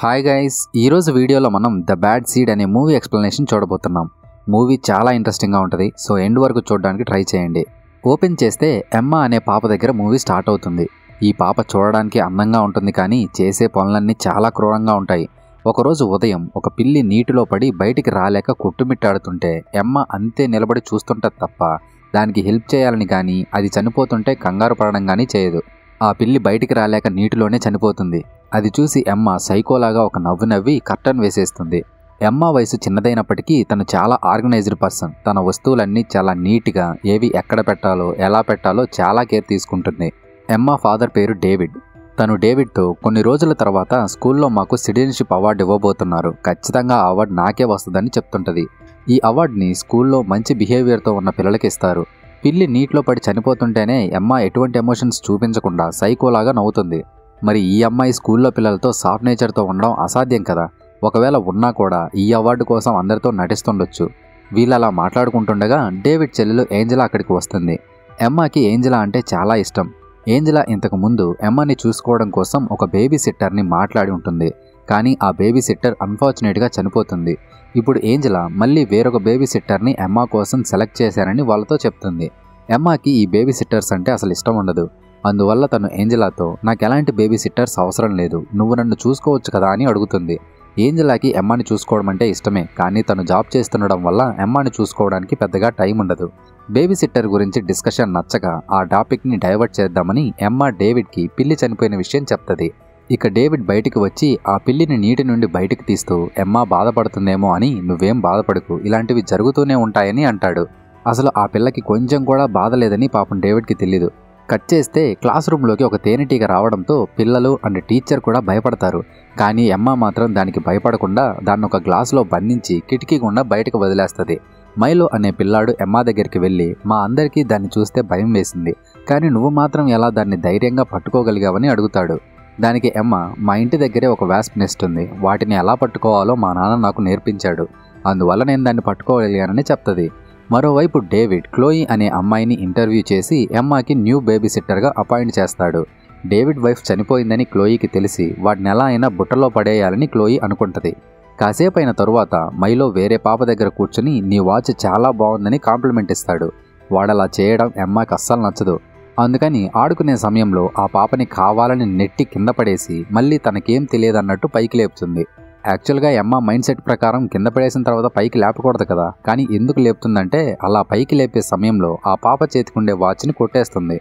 Hi guys, ఈరోజు వీడియోలో మనం ద బ్యాడ్ సీడ్ అనే మూవీ ఎక్స్ప్లెనేషన్ చూడబోతున్నాం. మూవీ చాలా ఇంట్రెస్టింగ్గా ఉంటుంది, సో ఎండ్ వరకు చూడడానికి ట్రై చేయండి. ఓపెన్ చేస్తే ఎమ్మా అనే పాప దగ్గర మూవీ స్టార్ట్ అవుతుంది. ఈ పాప చూడడానికి అందంగా ఉంటుంది, కానీ చేసే పనులన్నీ చాలా క్రూరంగా ఉంటాయి. ఒకరోజు ఉదయం ఒక పిల్లి నీటిలో పడి బయటికి రాలేక కొట్టుమిట్టాడుతుంటే ఎమ్మ అంతే నిలబడి చూస్తుంటది తప్ప దానికి హెల్ప్ చేయాలని కానీ అది చనిపోతుంటే కంగారు పడడం కానీ చేయదు. ఆ పిల్లి బయటికి రాలేక నీటిలోనే చనిపోతుంది. అది చూసి ఎమ్మ సైకోలాగా ఒక నవ్వు నవ్వి కర్టన్ వేసేస్తుంది. ఎమ్మ వయసు చిన్నదైనప్పటికీ తను చాలా ఆర్గనైజ్డ్ పర్సన్. తన వస్తువులన్నీ చాలా నీట్గా, ఏవి ఎక్కడ పెట్టాలో ఎలా పెట్టాలో చాలా కేర్ తీసుకుంటుంది. ఎమ్మ ఫాదర్ పేరు డేవిడ్. తను డేవిడ్తో కొన్ని రోజుల తర్వాత స్కూల్లో మాకు సిటిజన్షిప్ అవార్డు ఇవ్వబోతున్నారు, ఖచ్చితంగా ఆ అవార్డు నాకే వస్తుందని చెప్తుంటుంది. ఈ అవార్డుని స్కూల్లో మంచి బిహేవియర్తో ఉన్న పిల్లలకి ఇస్తారు. పిల్లి నీటిలో పడి చనిపోతుంటేనే ఎమ్మ ఎటువంటి ఎమోషన్స్ చూపించకుండా సైకోలాగా నవ్వుతుంది. మరి ఈ అమ్మాయి స్కూల్లో పిల్లలతో సాఫ్ట్ నేచర్తో ఉండడం అసాధ్యం కదా. ఒకవేళ ఉన్నా కూడా ఈ అవార్డు కోసం అందరితో నటిస్తుండొచ్చు. వీళ్ళు అలా మాట్లాడుకుంటుండగా డేవిడ్ చెల్లెలు ఏంజెలా అక్కడికి వస్తుంది. ఎమ్మకి ఏంజెలా అంటే చాలా ఇష్టం. ఏంజెలా ఇంతకు ముందు ఎమ్మని చూసుకోవడం కోసం ఒక బేబీ సిట్టర్ని మాట్లాడి ఉంటుంది, కానీ ఆ బేబీ సిట్టర్ అన్ఫార్చునేట్గా చనిపోతుంది. ఇప్పుడు ఏంజెలా మళ్ళీ వేరొక బేబీ సిట్టర్ని ఎమ్మ కోసం సెలెక్ట్ చేశారని వాళ్ళతో చెప్తుంది. ఎమ్మకి ఈ బేబీ సిట్టర్స్ అంటే అసలు ఇష్టం ఉండదు. అందువల్ల తను ఏంజెలాతో నాకు ఎలాంటి బేబీ సిట్టర్స్ అవసరం లేదు, నువ్వు నన్ను చూసుకోవచ్చు కదా అని అడుగుతుంది. ఏంజెలాకి ఎమ్మని చూసుకోవడం అంటే ఇష్టమే, కానీ తను జాబ్ చేస్తుండడం వల్ల ఎమ్మని చూసుకోవడానికి పెద్దగా టైం ఉండదు. బేబీ సిట్టర్ గురించి డిస్కషన్ నచ్చక ఆ టాపిక్ని డైవర్ట్ చేద్దామని ఎమ్మ డేవిడ్కి పిల్లి చనిపోయిన విషయం చెప్తుంది. ఇక డేవిడ్ బయటికి వచ్చి ఆ పిల్లిని నీటి నుండి బయటికి తీస్తూ ఎమ్మ బాధపడుతుందేమో అని నువ్వేం బాధపడకు, ఇలాంటివి జరుగుతూనే ఉంటాయని అంటాడు. అసలు ఆ పిల్లకి కొంచెం కూడా బాధ లేదని పాపం డేవిడ్కి తెలీదు. కట్ చేస్తే క్లాస్ రూమ్లోకి ఒక తేనెటీగ రావడంతో పిల్లలు అండ్ టీచర్ కూడా భయపడతారు. కానీ ఎమ్మ మాత్రం దానికి భయపడకుండా దాన్ని ఒక గ్లాసులో బంధించి కిటికీ గుండా బయటకు వదిలేస్తుంది. మైలో అనే పిల్లాడు ఎమ్మ దగ్గరికి వెళ్ళి మా అందరికీ దాన్ని చూస్తే భయం వేసింది, కానీ నువ్వు మాత్రం ఎలా దాన్ని ధైర్యంగా పట్టుకోగలిగావని అడుగుతాడు. దానికి ఎమ్మ మా ఇంటి దగ్గరే ఒక వాస్ప్ నెస్ట్ ఉంది, వాటిని ఎలా పట్టుకోవాలో మా నాన్న నాకు నేర్పించాడు, అందువల్ల నేను దాన్ని పట్టుకోగలిగానని చెప్తుంది. మరోవైపు డేవిడ్ క్లోయి అనే అమ్మాయిని ఇంటర్వ్యూ చేసి ఎమ్మకి న్యూ బేబీ సిట్టర్గా అపాయింట్ చేస్తాడు. డేవిడ్ వైఫ్ చనిపోయిందని క్లోయికి తెలిసి వాటిని ఎలా అయినా బుట్టలో పడేయాలని క్లోయి అనుకుంటుంది. కాసేపు అయిన తరువాత మైలో వేరే పాప దగ్గర కూర్చుని నీ వాచ్ చాలా బాగుందని కాంప్లిమెంట్ ఇస్తాడు. వాడలా చేయడం ఎమ్మకి అస్సలు నచ్చదు. అందుకని ఆడుకునే సమయంలో ఆ పాపని కావాలని నెట్టి కింద పడేసి మళ్ళీ తనకేం తెలియదన్నట్టు పైకి లేపుతుంది. యాక్చువల్గా ఎమ్మ మైండ్ సెట్ ప్రకారం కింద పడేసిన తర్వాత పైకి లేపకూడదు కదా, కానీ ఎందుకు లేపుతుందంటే అలా పైకి లేపే సమయంలో ఆ పాప చేతికుండే వాచ్ని కొట్టేస్తుంది.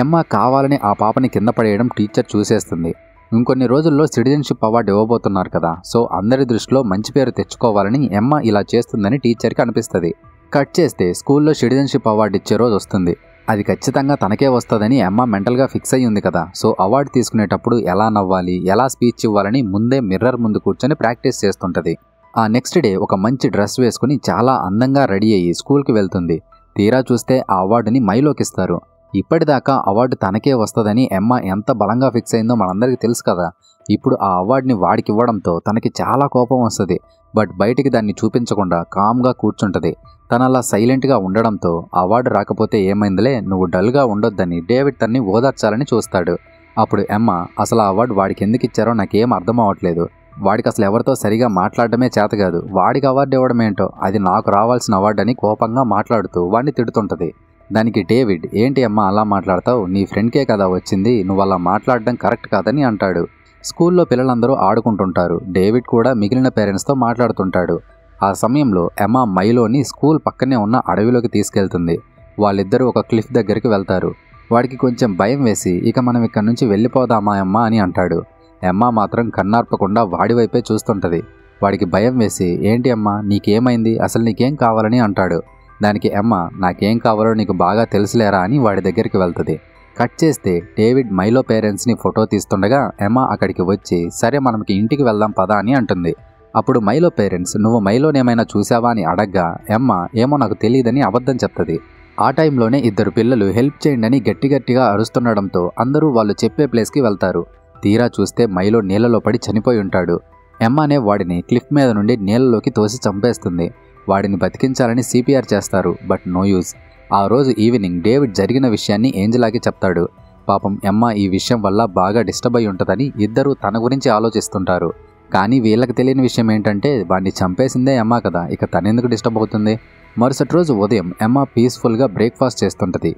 ఎమ్మ కావాలని ఆ పాపని కింద పడేయడం టీచర్ చూసేస్తుంది. ఇంకొన్ని రోజుల్లో సిటిజన్షిప్ అవార్డు ఇవ్వబోతున్నారు కదా, సో అందరి దృష్టిలో మంచి పేరు తెచ్చుకోవాలని ఎమ్మ ఇలా చేస్తుందని టీచర్కి అనిపిస్తుంది. కట్ చేస్తే స్కూల్లో సిటిజన్షిప్ అవార్డు ఇచ్చే రోజు వస్తుంది. అది ఖచ్చితంగా తనకే వస్తుందని ఎమ్మ మెంటల్గా ఫిక్స్ అయ్యి ఉంది కదా, సో అవార్డు తీసుకునేటప్పుడు ఎలా నవ్వాలి, ఎలా స్పీచ్ ఇవ్వాలని ముందే మిర్రర్ ముందు కూర్చొని ప్రాక్టీస్ చేస్తుంటుంది. ఆ నెక్స్ట్ డే ఒక మంచి డ్రెస్ వేసుకుని చాలా అందంగా రెడీ అయ్యి స్కూల్కి వెళ్తుంది. తీరా చూస్తే ఆ అవార్డుని మైలోకి ఇస్తారు. ఇప్పటిదాకా అవార్డు తనకే వస్తుందని ఎమ్మ ఎంత బలంగా ఫిక్స్ అయిందో మనందరికీ తెలుసు కదా. ఇప్పుడు ఆ అవార్డుని వాడికి ఇవ్వడంతో తనకి చాలా కోపం వస్తుంది. బట్ బయటికి దాన్ని చూపించకుండా కామ్గా కూర్చుంటుంది. తనలా సైలెంట్గా ఉండడంతో అవార్డు రాకపోతే ఏమైందిలే, నువ్వు డల్గా ఉండొద్దని డేవిడ్ తన్ని ఓదార్చాలని చూస్తాడు. అప్పుడు ఎమ్మ అసలు ఆ అవార్డు వాడికి ఎందుకు ఇచ్చారో నాకేం అర్థం అవ్వట్లేదు, వాడికి అసలు ఎవరితో సరిగా మాట్లాడటమే చేత కాదు, వాడికి అవార్డు ఇవ్వడం ఏంటో, అది నాకు రావాల్సిన అవార్డు అని కోపంగా మాట్లాడుతూ వాడిని తిడుతుంటుంది. దానికి డేవిడ్ ఏంటి అమ్మ అలా మాట్లాడతావు, నీ ఫ్రెండ్కే కదా వచ్చింది, నువ్వు అలా మాట్లాడడం కరెక్ట్ కాదని అంటాడు. స్కూల్లో పిల్లలందరూ ఆడుకుంటుంటారు. డేవిడ్ కూడా మిగిలిన పేరెంట్స్తో మాట్లాడుతుంటాడు. ఆ సమయంలో ఎమ్మ మైలోని స్కూల్ పక్కనే ఉన్న అడవిలోకి తీసుకెళ్తుంది. వాళ్ళిద్దరూ ఒక క్లిఫ్ దగ్గరికి వెళ్తారు. వాడికి కొంచెం భయం వేసి ఇక మనం ఇక్కడి నుంచి వెళ్ళిపోదామా అమ్మ అని అంటాడు. ఎమ్మ మాత్రం కన్నార్పకుండా వాడి వైపే చూస్తుంటుంది. వాడికి భయం వేసి ఏంటి అమ్మ నీకేమైంది, అసలు నీకేం కావాలని అంటాడు. దానికి ఎమ్మ నాకేం కావాలో నీకు బాగా తెలుసులేరా అని వాడి దగ్గరికి వెళ్తుంది. కట్ చేస్తే డేవిడ్ మైలో పేరెంట్స్ని ఫోటో తీస్తుండగా ఎమ్మ అక్కడికి వచ్చి సరే మనకి ఇంటికి వెళ్దాం పదా అని అంటుంది. అప్పుడు మైలో పేరెంట్స్ నువ్వు మైలోనేమైనా చూసావా అని అడగ్గా ఎమ్మ ఏమో నాకు తెలియదని అబద్ధం చెప్తుంది. ఆ టైంలోనే ఇద్దరు పిల్లలు హెల్ప్ చేయండి అని గట్టిగా అరుస్తుండడంతో అందరూ వాళ్ళు చెప్పే ప్లేస్కి వెళ్తారు. తీరా చూస్తే మైలో నీళ్ళలో పడి చనిపోయి ఉంటాడు. ఎమ్మనే వాడిని క్లిఫ్ మీద నుండి నీళ్ళలోకి తోసి చంపేస్తుంది. వాడిని బతికించాలని సిపిఆర్ చేస్తారు, బట్ నో యూజ్. ఆ రోజు ఈవినింగ్ డేవిడ్ జరిగిన విషయాన్ని ఏంజెలాకి చెప్తాడు. పాపం ఎమ్మ ఈ విషయం వల్ల బాగా డిస్టర్బ్ అయి ఉంటుందని ఇద్దరూ తన గురించి ఆలోచిస్తుంటారు. కానీ వీళ్ళకి తెలియని విషయం ఏంటంటే వాడిని చంపేసిందే ఎమ్మా కదా, ఇక తనెందుకు డిస్టర్బ్ అవుతుంది. మరుసటి రోజు ఉదయం ఎమ్మా పీస్ఫుల్గా బ్రేక్ఫాస్ట్ చేస్తుంటది.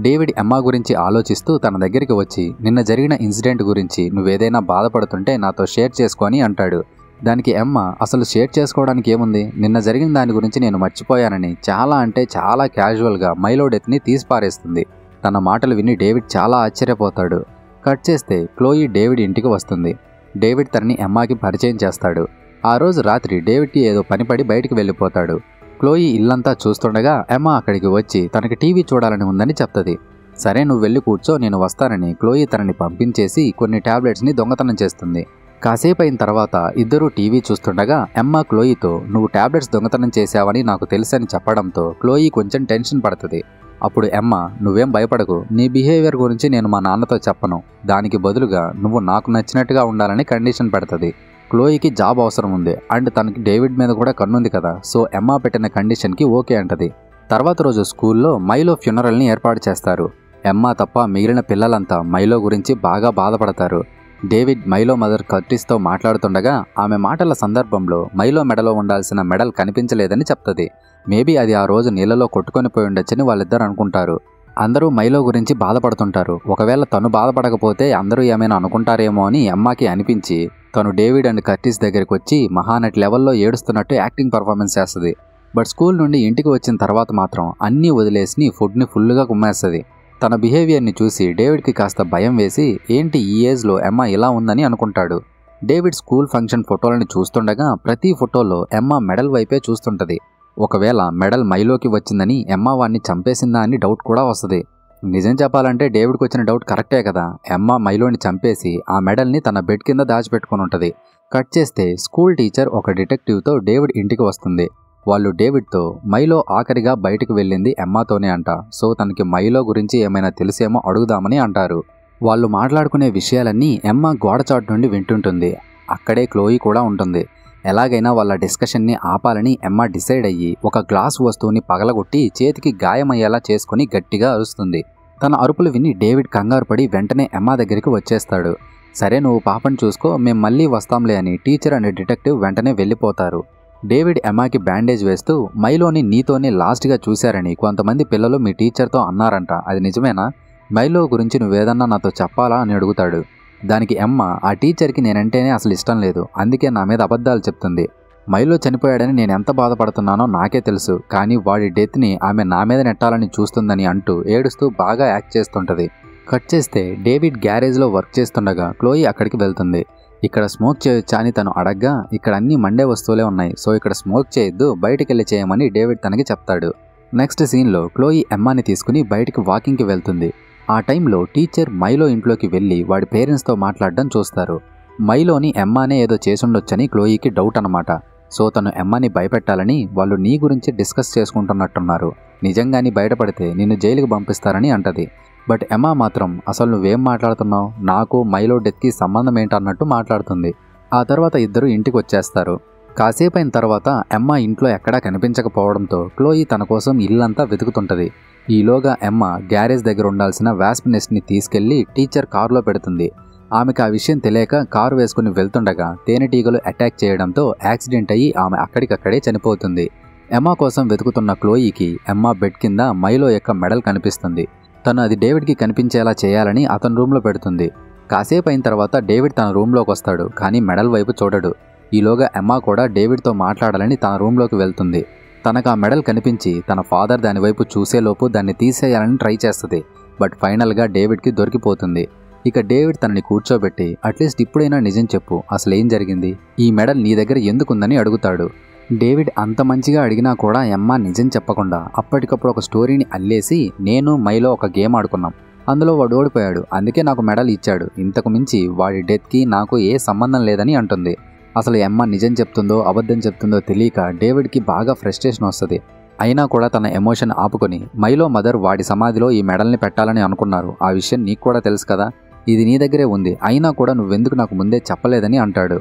డేవిడ్ ఎమ్మా గురించి ఆలోచిస్తూ తన దగ్గరికి వచ్చి నిన్న జరిగిన ఇన్సిడెంట్ గురించి నువ్వేదైనా బాధపడుతుంటే నాతో షేర్ చేసుకొని అంటాడు. దానికి ఎమ్మా అసలు షేర్ చేసుకోవడానికి ఏముంది, నిన్న జరిగిన దాని గురించి నేను మర్చిపోయానని చాలా అంటే చాలా క్యాజువల్గా మైలో డెత్ని తీసిపారేస్తుంది. తన మాటలు విని డేవిడ్ చాలా ఆశ్చర్యపోతాడు. కట్ చేస్తే క్లోయి డేవిడ్ ఇంటికి వస్తుంది. డేవిడ్ తనని ఎమ్మాకి పరిచయం చేస్తాడు. ఆ రోజు రాత్రి డేవిడ్కి ఏదో పనిపడి బయటికి వెళ్ళిపోతాడు. క్లోయి ఇల్లంతా చూస్తుండగా ఎమ్మా అక్కడికి వచ్చి తనకి టీవీ చూడాలని ఉందని చెప్తుంది. సరే నువ్వు వెళ్ళి కూర్చో, నేను వస్తానని క్లోయి తనని పంపించేసి కొన్ని టాబ్లెట్స్ని దొంగతనం చేస్తుంది. కాసేపు అయిన తర్వాత ఇద్దరూ టీవీ చూస్తుండగా ఎమ్మా క్లోయితో నువ్వు టాబ్లెట్స్ దొంగతనం చేశావని నాకు తెలుసని చెప్పడంతో క్లోయి కొంచెం టెన్షన్ పడుతుంది. అప్పుడు ఎమ్మా నువ్వేం భయపడకు, నీ బిహేవియర్ గురించి నేను మా నాన్నతో చెప్పను, దానికి బదులుగా నువ్వు నాకు నచ్చినట్టుగా ఉండాలని కండిషన్ పెడుతుంది. క్లోయికి జాబ్ అవసరం ఉంది అండ్ తనకి డేవిడ్ మీద కూడా కన్నుంది కదా, సో ఎమ్మా పెట్టిన కండిషన్కి ఓకే అంటది. తర్వాత రోజు స్కూల్లో మైలో ఫ్యూనరల్ని ఏర్పాటు చేస్తారు. ఎమ్మా తప్ప మిగిలిన పిల్లలంతా మైలో గురించి బాగా బాధపడతారు. డేవిడ్ మైలో మదర్ కర్టిస్తో మాట్లాడుతుండగా ఆమె మాటల సందర్భంలో మైలో మెడలో ఉండాల్సిన మెడల్ కనిపించలేదని చెప్తుంది. మేబీ అది ఆ రోజు నీళ్ళలో కొట్టుకొని పోయి ఉండొచ్చని వాళ్ళిద్దరు అనుకుంటారు. అందరూ మైలో గురించి బాధపడుతుంటారు. ఒకవేళ తను బాధపడకపోతే అందరూ ఏమైనా అనుకుంటారేమో అని ఎమ్మాకి అనిపించి తను డేవిడ్ అండ్ కర్టిస్ దగ్గరికి వచ్చి మహానటి లెవెల్లో ఏడుస్తున్నట్టు యాక్టింగ్ పర్ఫార్మెన్స్ చేస్తుంది. బట్ స్కూల్ నుండి ఇంటికి వచ్చిన తర్వాత మాత్రం అన్నీ వదిలేసి ఫుడ్ని ఫుల్గా కుమ్మేస్తుంది. తన బిహేవియర్ని చూసి డేవిడ్కి కాస్త భయం వేసి ఏంటి ఈ ఏజ్లో ఎమ్మా ఇలా ఉందని అనుకుంటాడు. డేవిడ్ స్కూల్ ఫంక్షన్ ఫోటోలను చూస్తుండగా ప్రతి ఫోటోలో ఎమ్మా మెడల్ వైపే చూస్తుంటుంది. ఒకవేళ మెడల్ మైలోకి వచ్చిందని ఎమ్మా వాడిని చంపేసిందా అని డౌట్ కూడా వస్తుంది. నిజం చెప్పాలంటే డేవిడ్కి వచ్చిన డౌట్ కరెక్టే కదా, ఎమ్మా మైలోని చంపేసి ఆ మెడల్ని తన బెడ్ కింద దాచిపెట్టుకుని ఉంటుంది. కట్ చేస్తే స్కూల్ టీచర్ ఒక డిటెక్టివ్తో డేవిడ్ ఇంటికి వస్తుంది. వాళ్ళు డేవిడ్తో మైలో ఆఖరిగా బయటకు వెళ్ళింది ఎమ్మాతోనే అంట, సో తనకి మైలో గురించి ఏమైనా తెలిసేమో అడుగుదామని అంటారు. వాళ్ళు మాట్లాడుకునే విషయాలన్నీ ఎమ్మా గోడచాటు నుండి వింటుంటుంది. అక్కడే క్లోయి కూడా ఉంటుంది. ఎలాగైనా వాళ్ళ డిస్కషన్ని ఆపాలని ఎమ్మా డిసైడ్ అయ్యి ఒక గ్లాస్ వస్తువుని పగలగొట్టి చేతికి గాయమయ్యేలా చేసుకుని గట్టిగా అరుస్తుంది. తన అరుపులు విని డేవిడ్ కంగారు పడి వెంటనే ఎమ్మా దగ్గరికి వచ్చేస్తాడు. సరే నువ్వు పాపని చూసుకో, మేం మళ్ళీ వస్తాంలే అని టీచర్ అండ్ డిటెక్టివ్ వెంటనే వెళ్ళిపోతారు. డేవిడ్ ఎమ్మాకి బ్యాండేజ్ వేస్తూ మైలోని నీతోనే లాస్ట్గా చూశారని కొంతమంది పిల్లలు మీ టీచర్తో అన్నారంట, అది నిజమేనా? మైలో గురించి నువ్వేదన్నా నాతో చెప్పాలా అని అడుగుతాడు. దానికి ఎమ్మ ఆ టీచర్కి నేనంటేనే అసలు ఇష్టం లేదు, అందుకే నా మీద అబద్ధాలు చెప్తుంది. మైలో చనిపోయాడని నేను ఎంత బాధపడుతున్నానో నాకే తెలుసు, కానీ వాడి డెత్ని ఆమె నా మీద నెట్టాలని చూస్తుందని అంటూ ఏడుస్తూ బాగా యాక్ట్ చేస్తుంటుంది. కట్ చేస్తే డేవిడ్ గ్యారేజ్లో వర్క్ చేస్తుండగా క్లోయి అక్కడికి వెళ్తుంది. ఇక్కడ స్మోక్ చేయొచ్చా అని తను అడగ్గా ఇక్కడ అన్ని మండే వస్తువులే ఉన్నాయి, సో ఇక్కడ స్మోక్ చేయొద్దు, బయటికి వెళ్ళి చేయమని డేవిడ్ తనకి చెప్తాడు. నెక్స్ట్ సీన్లో క్లోయి ఎమ్మాని తీసుకుని బయటికి వాకింగ్కి వెళ్తుంది. ఆ టైంలో టీచర్ మైలో ఇంట్లోకి వెళ్ళి వాడి పేరెంట్స్తో మాట్లాడడం చూస్తారు. మైలోని ఎమ్మానే ఏదో చేసుండొచ్చని క్లోయికి డౌట్ అనమాట. సో తను ఎమ్మాని భయపెట్టాలని వాళ్ళు నీ గురించి డిస్కస్ చేసుకుంటున్నట్టున్నారు, నిజంగాని బయటపడితే నిన్ను జైలుకి పంపిస్తారని అంటది. బట్ ఎమ్మా మాత్రం అసలు నువ్వేం మాట్లాడుతున్నావు, నాకు మైలో డెత్కి సంబంధం ఏంటన్నట్టు మాట్లాడుతుంది. ఆ తర్వాత ఇద్దరు ఇంటికి వచ్చేస్తారు. కాసేపు అయిన తర్వాత ఎమ్మా ఇంట్లో ఎక్కడా కనిపించకపోవడంతో క్లోయి తన కోసం ఇల్లంతా వెతుకుతుంటుంది. ఈలోగా ఎమ్మా గ్యారేజ్ దగ్గర ఉండాల్సిన వాస్ప్ నెస్ట్ని తీసుకెళ్లి టీచర్ కారులో పెడుతుంది. ఆమెకు ఆ విషయం తెలియక కారు వేసుకుని వెళ్తుండగా తేనెటీగలు అటాక్ చేయడంతో యాక్సిడెంట్ అయ్యి ఆమె అక్కడికక్కడే చనిపోతుంది. ఎమ్మా కోసం వెతుకుతున్న క్లోయికి ఎమ్మా బెడ్ కింద మైలో యొక్క మెడల్ కనిపిస్తుంది. తను అది డేవిడ్కి కనిపించేలా చేయాలని అతని రూమ్లో పెడుతుంది. కాసేపు అయిన తర్వాత డేవిడ్ తన రూమ్లోకి వస్తాడు, కానీ మెడల్ వైపు చూడడు. ఈలోగా ఎమ్మా కూడా డేవిడ్తో మాట్లాడాలని తన రూమ్లోకి వెళ్తుంది. తనకు ఆ మెడల్ కనిపించి తన ఫాదర్ దానివైపు చూసేలోపు దాన్ని తీసేయాలని ట్రై చేస్తుంది. బట్ ఫైనల్గా డేవిడ్కి దొరికిపోతుంది. ఇక డేవిడ్ తనని కూర్చోబెట్టి అట్లీస్ట్ ఇప్పుడైనా నిజం చెప్పు, అసలు ఏం జరిగింది, ఈ మెడల్ నీ దగ్గర ఎందుకుందని అడుగుతాడు. డేవిడ్ అంత మంచిగా అడిగినా కూడా ఎమ్మా నిజం చెప్పకుండా అప్పటికప్పుడు ఒక స్టోరీని అల్లేసి నేను మైలో ఒక గేమ్ ఆడుకున్నాం, అందులో వాడు ఓడిపోయాడు, అందుకే నాకు మెడల్ ఇచ్చాడు, ఇంతకు మించి వాడి డెత్కి నాకు ఏ సంబంధం లేదని అంటుంది. అసలు ఎమ్మా నిజం చెప్తుందో అబద్ధం చెప్తుందో తెలియక డేవిడ్కి బాగా ఫ్రస్ట్రేషన్ వస్తుంది. అయినా కూడా తన ఎమోషన్ ఆపుకొని మైలో మదర్ వాడి సమాధిలో ఈ మెడల్ని పెట్టాలని అనుకున్నారు, ఆ విషయం నీకు కూడా తెలుసు కదా, ఇది నీ దగ్గరే ఉంది, అయినా కూడా నువ్వెందుకు నాకు ముందే చెప్పలేదని అంటాడు.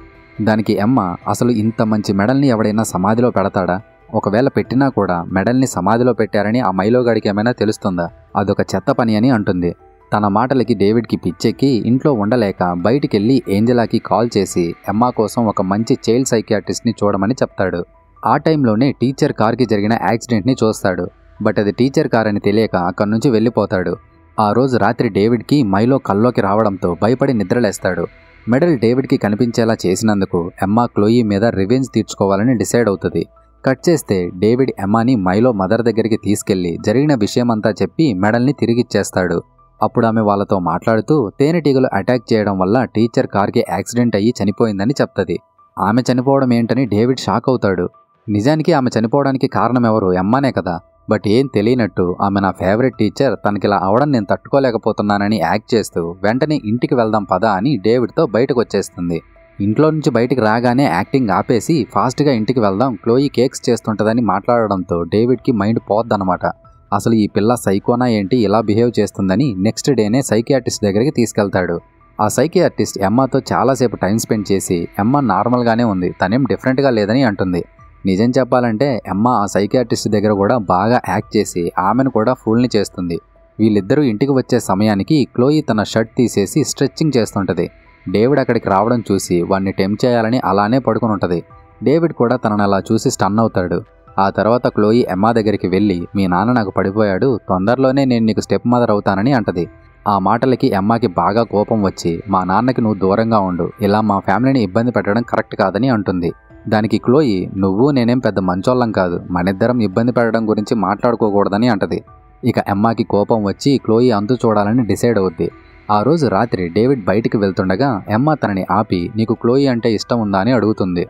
దానికి ఎమ్మ అసలు ఇంత మంచి మెడల్ని ఎవడైనా సమాధిలో పెడతాడా, ఒకవేళ పెట్టినా కూడా మెడల్ని సమాధిలో పెట్టారని ఆ మైలోగాడికి ఏమైనా తెలుస్తుందా, అదొక చెత్త పని అని అంటుంది. తన మాటలకి డేవిడ్కి పిచ్చెక్కి ఇంట్లో ఉండలేక బయటికెళ్ళి ఏంజెలాకి కాల్ చేసి ఎమ్మా కోసం ఒక మంచి చైల్డ్ సైకియాట్రిస్ట్ని చూడమని చెప్తాడు. ఆ టైంలోనే టీచర్ కార్కి జరిగిన యాక్సిడెంట్ని చూస్తాడు. బట్ అది టీచర్ కార్ అని తెలియక అక్కడి నుంచి వెళ్ళిపోతాడు. ఆ రోజు రాత్రి డేవిడ్కి మైలో కల్లోకి రావడంతో భయపడి నిద్రలేస్తాడు. మెడల్ డేవిడ్కి కనిపించేలా చేసినందుకు ఎమ్మా క్లోయి మీద రివెంజ్ తీర్చుకోవాలని డిసైడ్ అవుతుంది. కట్ చేస్తే డేవిడ్ ఎమ్మాని మైలో మదర్ దగ్గరికి తీసుకెళ్లి జరిగిన విషయమంతా చెప్పి మెడల్ని తిరిగిచ్చేస్తాడు. అప్పుడు ఆమె వాళ్ళతో మాట్లాడుతూ తేనెటీగలు అటాక్ చేయడం వల్ల టీచర్ కార్కి యాక్సిడెంట్ అయ్యి చనిపోయిందని చెప్తుంది. ఆమె చనిపోవడం ఏంటని డేవిడ్ షాక్ అవుతాడు. నిజానికి ఆమె చనిపోవడానికి కారణం ఎవరు? ఎమ్మానే కదా. బట్ ఏం తెలియనట్టు ఆమె నా ఫేవరెట్ టీచర్, తనకిలా అవడం నేను తట్టుకోలేకపోతున్నానని యాక్ట్ చేస్తూ వెంటనే ఇంటికి వెళ్దాం పదా అని డేవిడ్తో బయటకు వచ్చేస్తుంది. ఇంట్లో నుంచి బయటికి రాగానే యాక్టింగ్ ఆపేసి ఫాస్ట్గా ఇంటికి వెళ్దాం, క్లోయి కేక్స్ చేస్తుంటుందని మాట్లాడడంతో డేవిడ్కి మైండ్ పోద్దనమాట. అసలు ఈ పిల్ల సైకోనా ఏంటి ఇలా బిహేవ్ చేస్తుందని నెక్స్ట్ డేనే సైకియాట్రిస్ట్ దగ్గరికి తీసుకెళ్తాడు. ఆ సైకియాట్రిస్ట్ ఎమ్మాతో చాలాసేపు టైం స్పెండ్ చేసి ఎమ్మా నార్మల్గానే ఉంది, తనేం డిఫరెంట్గా లేదని అంటుంది. నిజం చెప్పాలంటే ఎమ్మా ఆ సైకియాట్రిస్ట్ దగ్గర కూడా బాగా యాక్ట్ చేసి ఆమెను కూడా ఫూల్ని చేస్తుంది. వీళ్ళిద్దరూ ఇంటికి వచ్చే సమయానికి క్లోయి తన షర్ట్ తీసేసి స్ట్రెచ్చింగ్ చేస్తుంటుంది. డేవిడ్ అక్కడికి రావడం చూసి వాడిని టెంప్ట్ చేయాలని అలానే పడుకుని ఉంటుంది. డేవిడ్ కూడా తనను అలా చూసి స్టన్ అవుతాడు. ఆ తర్వాత క్లోయి ఎమ్మా దగ్గరికి వెళ్ళి మీ నాన్న నాకు పడిపోయాడు, తొందరలోనే నేను నీకు స్టెప్ మదర్ అవుతానని అంటది. ఆ మాటలకి ఎమ్మాకి బాగా కోపం వచ్చి మా నాన్నకి నువ్వు దూరంగా ఉండు, ఇలా మా ఫ్యామిలీని ఇబ్బంది పెట్టడం కరెక్ట్ కాదని అంటుంది. దానికి క్లోయి నువ్వు నేనేం పెద్ద మంచోళ్ళం కాదు, మనిద్దరం ఇబ్బంది పెట్టడం గురించి మాట్లాడుకోకూడదని అంటది. ఇక ఎమ్మాకి కోపం వచ్చి క్లోయి అంతు చూడాలని డిసైడ్ అవుద్ది. ఆ రోజు రాత్రి డేవిడ్ బయటికి వెళ్తుండగా ఎమ్మా తనని ఆపి నీకు క్లోయి అంటే ఇష్టం ఉందా అని అడుగుతుంది.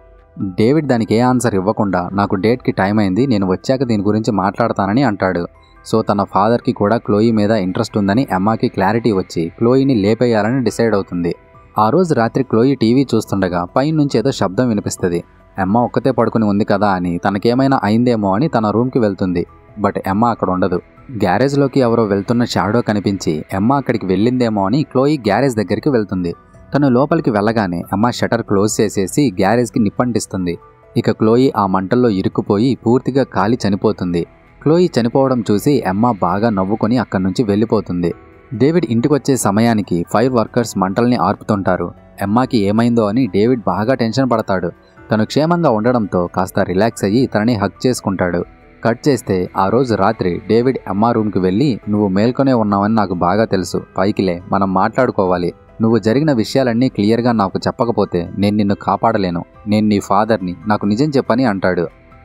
డేవిడ్ దానికి ఏ ఆన్సర్ ఇవ్వకుండా నాకు డేట్కి టైం అయింది, నేను వచ్చాక దీని గురించి మాట్లాడతానని అంటాడు. సో తన ఫాదర్కి కూడా క్లోయి మీద ఇంట్రెస్ట్ ఉందని ఎమ్మాకి క్లారిటీ వచ్చి క్లోయిని లేపేయాలని డిసైడ్ అవుతుంది. ఆ రోజు రాత్రి క్లోయి టీవీ చూస్తుండగా పైనుంచి ఏదో శబ్దం వినిపిస్తుంది. ఎమ్మా ఒక్కతే పడుకుని ఉంది కదా అని తనకేమైనా అయిందేమో అని తన రూమ్కి వెళ్తుంది. బట్ ఎమ్మా అక్కడ ఉండదు. గ్యారేజ్లోకి ఎవరో వెళ్తున్న షాడో కనిపించి ఎమ్మా అక్కడికి వెళ్ళిందేమో అని క్లోయి గ్యారేజ్ దగ్గరికి వెళ్తుంది. తను లోపలికి వెళ్ళగానే ఎమ్మా షటర్ క్లోజ్ చేసేసి గ్యారేజ్కి నిప్పంటిస్తుంది. ఇక క్లోయి ఆ మంటల్లో ఇరుక్కుపోయి పూర్తిగా కాలి చనిపోతుంది. క్లోయి చనిపోవడం చూసి ఎమ్మా బాగా నవ్వుకొని అక్కడి నుంచి వెళ్ళిపోతుంది. డేవిడ్ ఇంటికొచ్చే సమయానికి ఫైర్ వర్కర్స్ మంటల్ని ఆర్పుతుంటారు. ఎమ్మాకి ఏమైందో అని డేవిడ్ బాగా టెన్షన్ పడతాడు. తను క్షేమంగా ఉండడంతో కాస్త రిలాక్స్ అయ్యి తనని హగ్ చేసుకుంటాడు. కట్ చేస్తే ఆ రోజు రాత్రి డేవిడ్ ఎమ్మా రూమ్కి వెళ్ళి నువ్వు మేల్కొనే ఉన్నావని నాకు బాగా తెలుసు, పైకిలే మనం మాట్లాడుకోవాలి, నువ్వు జరిగిన విషయాలన్నీ క్లియర్గా నాకు చెప్పకపోతే నేను నిన్ను కాపాడలేను, నేను నీ ఫాదర్ని, నాకు నిజం చెప్పని అంటాడు.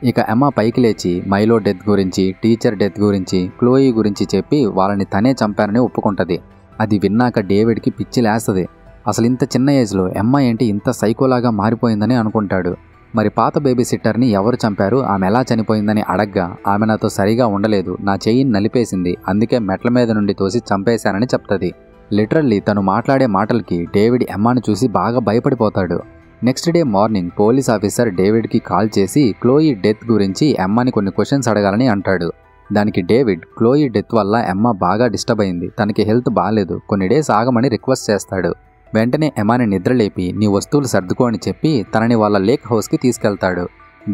ఇక ఎమ్మా పైకి లేచి మైలో డెత్ గురించి, టీచర్ డెత్ గురించి, క్లోయి గురించి చెప్పి వాళ్ళని తనే చంపానని ఒప్పుకుంటుంది. అది విన్నాక డేవిడ్కి పిచ్చి లేస్తుంది. అసలు ఇంత చిన్న ఏజ్లో ఎమ్మా ఏంటి ఇంత సైకోలాగా మారిపోయిందని అనుకుంటాడు. మరి పాత బేబీ సిట్టర్ని ఎవరు చంపారు, ఆమె ఎలా చనిపోయిందని అడగ్గా ఆమె నాతో సరిగా ఉండలేదు, నా చెయ్యిని నలిపేసింది, అందుకే మెట్ల మీద నుండి తోసి చంపేశానని చెప్తుంది. లిటరల్లీ తను మాట్లాడే మాటలకి డేవిడ్ ఎమ్మాని చూసి బాగా భయపడిపోతాడు. Next day morning police officer డేవిడ్కి కాల్ చేసి క్లోయి డెత్ గురించి ఎమ్మాని కొన్ని క్వశ్చన్స్ అడగాలని అంటాడు. దానికి డేవిడ్ క్లోయి డెత్ వల్ల ఎమ్మా బాగా డిస్టర్బ్ అయింది, తనకి హెల్త్ బాగాలేదు, కొన్ని డేస్ ఆగమని రిక్వెస్ట్ చేస్తాడు. వెంటనే ఎమ్మాని నిద్రలేపి నీ వస్తువులు సర్దుకో అని చెప్పి తనని వాళ్ళ లేక్ హౌస్కి తీసుకెళ్తాడు.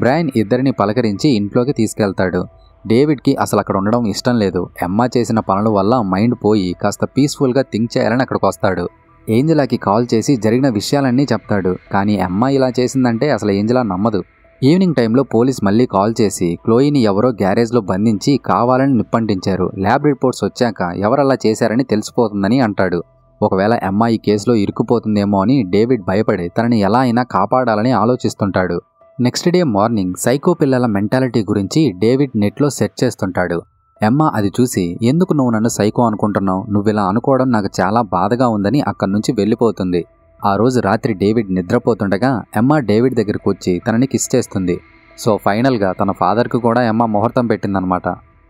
బ్రైన్ ఇద్దరిని పలకరించి ఇంట్లోకి తీసుకెళ్తాడు. డేవిడ్కి అసలు అక్కడ ఉండడం ఇష్టం లేదు. ఎమ్మా చేసిన పనుల వల్ల మైండ్ పోయి కాస్త పీస్ఫుల్గా థింక్ చేయాలని అక్కడికి వస్తాడు. ఏంజెలాకి కాల్ చేసి జరిగిన విషయాలన్నీ చెప్తాడు. కానీ అమ్మ ఇలా చేసిందంటే అసలు ఏంజెలా నమ్మదు. ఈవినింగ్ టైంలో పోలీస్ మళ్ళీ కాల్ చేసి క్లోయిని ఎవరో గ్యారేజ్లో బంధించి కావాలని నిప్పంటించారు, ల్యాబ్ రిపోర్ట్స్ వచ్చాక ఎవరలా చేశారని తెలిసిపోతుందని అంటాడు. ఒకవేళ అమ్మ ఈ కేసులో ఇరుక్కుపోతుందేమో అని డేవిడ్ భయపడి తనని ఎలా అయినా కాపాడాలని ఆలోచిస్తుంటాడు. నెక్స్ట్ డే మార్నింగ్ సైకో పిల్లల మెంటాలిటీ గురించి డేవిడ్ నెట్లో సెర్చ్ చేస్తుంటాడు. ఎమ్మా అది చూసి ఎందుకు నువ్వు నన్ను సైకో అనుకుంటున్నావు, నువ్విలా అనుకోవడం నాకు చాలా బాధగా ఉందని అక్కడి నుంచి వెళ్ళిపోతుంది. ఆ రోజు రాత్రి డేవిడ్ నిద్రపోతుండగా ఎమ్మా డేవిడ్ దగ్గరకు వచ్చి తనని కిస్ చేస్తుంది. సో ఫైనల్గా తన ఫాదర్కి కూడా ఎమ్మా ముహూర్తం పెట్టిందనమాట.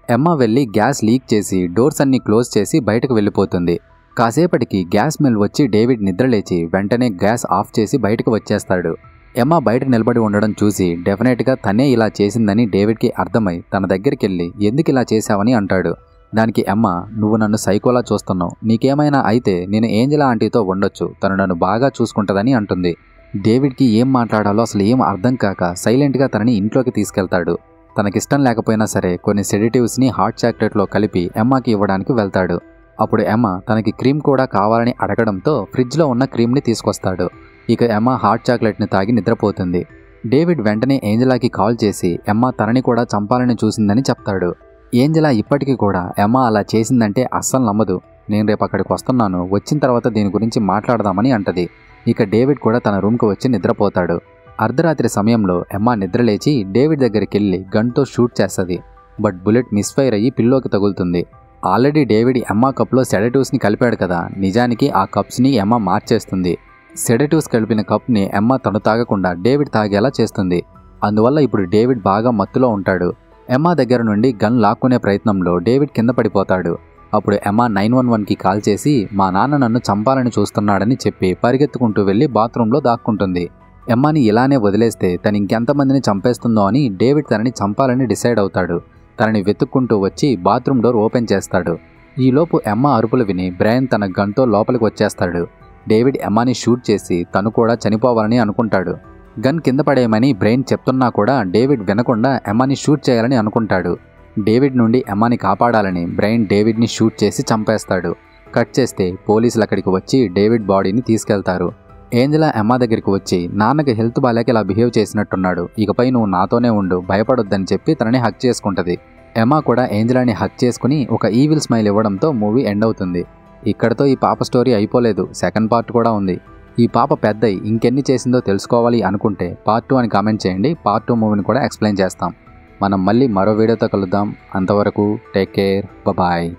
ఎమ్మా వెళ్ళి గ్యాస్ లీక్ చేసి డోర్స్ అన్ని క్లోజ్ చేసి బయటకు వెళ్ళిపోతుంది. కాసేపటికి గ్యాస్ స్మెల్ వచ్చి డేవిడ్ నిద్రలేచి వెంటనే గ్యాస్ ఆఫ్ చేసి బయటకు వచ్చేస్తాడు. ఎమ్మా బయట నిలబడి ఉండడం చూసి డెఫినెట్గా తనే ఇలా చేసిందని డేవిడ్కి అర్థమై తన దగ్గరికి వెళ్ళి ఎందుకు ఇలా చేశావని అంటాడు. దానికి ఎమ్మా నువ్వు నన్ను సైకోలా చూస్తున్నావు, నీకేమైనా అయితే నేను ఏంజెలా ఆంటీతో ఉండొచ్చు, తను నన్ను బాగా చూసుకుంటుందని అంటుంది. డేవిడ్కి ఏం మాట్లాడాలో అసలు ఏం అర్థం కాక సైలెంట్గా తనని ఇంట్లోకి తీసుకెళ్తాడు. తనకిష్టం లేకపోయినా సరే కొన్ని సెడేటివ్స్ని హాట్ చాక్లెట్లో కలిపి ఎమ్మాకి ఇవ్వడానికి వెళ్తాడు. అప్పుడు ఎమ్మా తనకి క్రీమ్ కూడా కావాలని అడగడంతో ఫ్రిడ్జ్లో ఉన్న క్రీమ్ని తీసుకొస్తాడు. ఇక ఎమ్మా హాట్ చాక్లెట్ని తాగి నిద్రపోతుంది. డేవిడ్ వెంటనే ఏంజెలాకి కాల్ చేసి ఎమ్మా తనని కూడా చంపాలని చూసిందని చెప్తాడు. ఏంజెలా ఇప్పటికీ కూడా ఎమ్మా అలా చేసిందంటే అస్సలు నమ్మదు. నేను రేపు అక్కడికి వస్తున్నాను, వచ్చిన తర్వాత దీని గురించి మాట్లాడదామని అంటది. ఇక డేవిడ్ కూడా తన రూమ్కి వచ్చి నిద్రపోతాడు. అర్ధరాత్రి సమయంలో ఎమ్మా నిద్రలేచి డేవిడ్ దగ్గరికి వెళ్ళి గన్తో షూట్ చేస్తుంది. బట్ బుల్లెట్ మిస్ఫైర్ అయ్యి పిల్లోకి తగులుతుంది. ఆల్రెడీ డేవిడ్ ఎమ్మా కప్లో సెడటివ్స్ని కలిపాడు కదా, నిజానికి ఆ కప్స్ని ఎమ్మా మార్చేస్తుంది. సెడటివ్స్ కలిపిన కప్ని ఎమ్మా తను తాగకుండా డేవిడ్ తాగేలా చేస్తుంది. అందువల్ల ఇప్పుడు డేవిడ్ బాగా మత్తులో ఉంటాడు. ఎమ్మా దగ్గర నుండి గన్ లాక్కునే ప్రయత్నంలో డేవిడ్ కింద పడిపోతాడు. అప్పుడు ఎమ్మా 911కి కాల్ చేసి మా నాన్న నన్ను చంపాలని చూస్తున్నాడని చెప్పి పరిగెత్తుకుంటూ వెళ్ళి బాత్రూంలో దాక్కుంటుంది. ఎమ్మాని ఇలానే వదిలేస్తే తను ఇంకెంతమందిని చంపేస్తుందో అని డేవిడ్ తనని చంపాలని డిసైడ్ అవుతాడు. తనని వెతుక్కుంటూ వచ్చి బాత్రూమ్ డోర్ ఓపెన్ చేస్తాడు. ఈలోపు ఎమ్మా అరుపులు విని బ్రయన్ తన గన్తో లోపలికి వచ్చేస్తాడు. డేవిడ్ ఎమ్మాని షూట్ చేసి తను కూడా చనిపోవాలని అనుకుంటాడు. గన్ కింద పడేయమని బ్రెయిన్ చెప్తున్నా కూడా డేవిడ్ వినకుండా ఎమ్మాని షూట్ చేయాలని అనుకుంటాడు. డేవిడ్ నుండి ఎమ్మాని కాపాడాలని బ్రెయిన్ డేవిడ్ని షూట్ చేసి చంపేస్తాడు. కట్ చేస్తే పోలీసులు అక్కడికి వచ్చి డేవిడ్ బాడీని తీసుకెళ్తారు. ఏంజెలా ఎమ్మా దగ్గరికి వచ్చి నాన్నకి హెల్త్ బాలేక ఇలా బిహేవ్ చేసినట్టున్నాడు, ఇకపై నువ్వు నాతోనే ఉండు, భయపడొద్దని చెప్పి తనని హక్ చేసుకుంటుంది. ఎమ్మా కూడా ఏంజెలాని హక్ చేసుకుని ఒక ఈవిల్ స్మైల్ ఇవ్వడంతో మూవీ ఎండ్ అవుతుంది. ఇక్కడతో ఈ పాప స్టోరీ అయిపోలేదు, సెకండ్ పార్ట్ కూడా ఉంది. ఈ పాప పెద్దయి ఇంకెన్ని చేసిందో తెలుసుకోవాలి అనుకుంటే పార్ట్ 2 అని కామెంట్ చేయండి. పార్ట్ 2 మూవీని కూడా ఎక్స్ప్లెయిన్ చేస్తాం. మనం మళ్ళీ మరో వీడియోతో కలుద్దాం. అంతవరకు టేక్ కేర్, బాయ్.